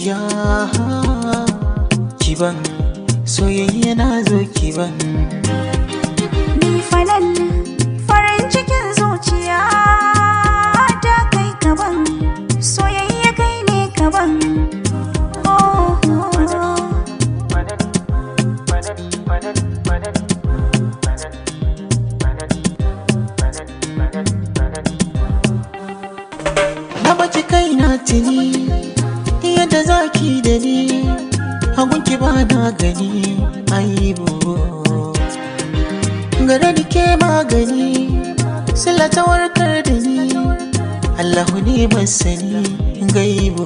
zuciya kiban soyayya na zo kiban ni fanan farin cikin zuciya ta kai kaban soyayya kai ne kaban na baki kai na tuni yadda zaki da ni hagunki ba na gani aibu gare da ke magani sila ta warkar da ni Allahu ne masani gaibu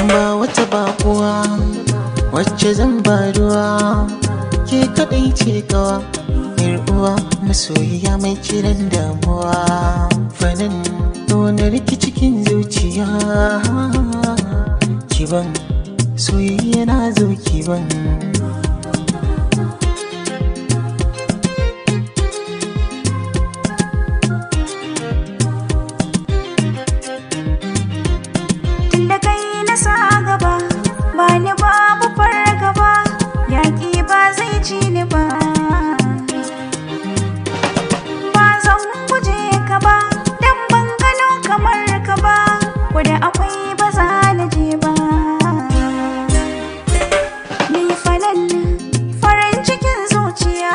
ba wata bakuwa wacce zan ba ruwa ke kadai ce kawa uwa masoyiya mai kiran damuwa fanin wani riki cikin zuciya kiban soyayya na zo kiban tunda kai na sa gaba ba ni babu fargaba yaƙi ba zai ci ni ba da akwai ba za na je ba ni fanan farin cikin zuciya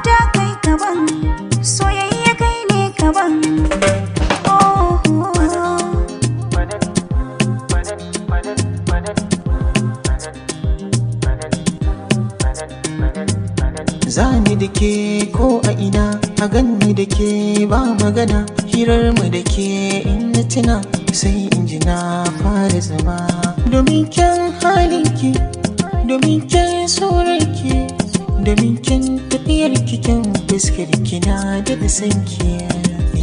ta kai kaban soyayya kai ne kaban zani da ke ko a ina a ganni da ke ba magana hirar mu da ke in na tuna sai in ji na fara zama domin kyan halinki domin kyan sauranki domin kyan tafiyar kyan fuskar kina da sanki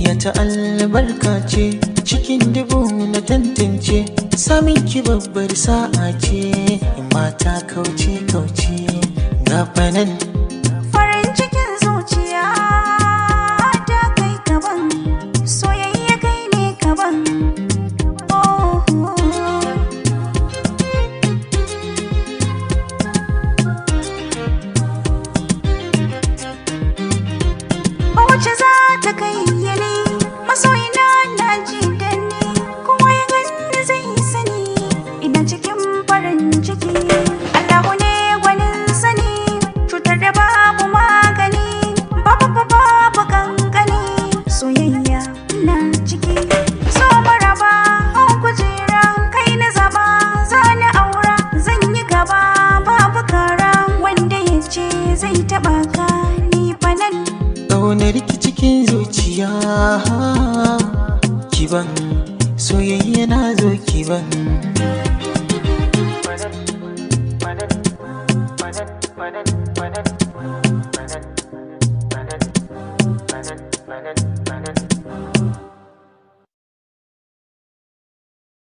ya ta albarka ce cikin dubu na tantance samin ki babbar sa'a ce in mata kauce ga fanan farin cikin zuciya ta kai kaban soyayya kai ne kaban ba wacce za ta kai yane masoyina na ji da ni kuma ya gani zai sani ina cikin farin ciki Allahu ne gwanin sani cutar da babu magani babu kankani soyayya na ciki so maraba hau kujera kai na zaba za na aura zan yi gaba babu kara wanda ya ce zai taba ka ni fanan ƙaunar ki cikin zuciya kiban soyayya na zo kiban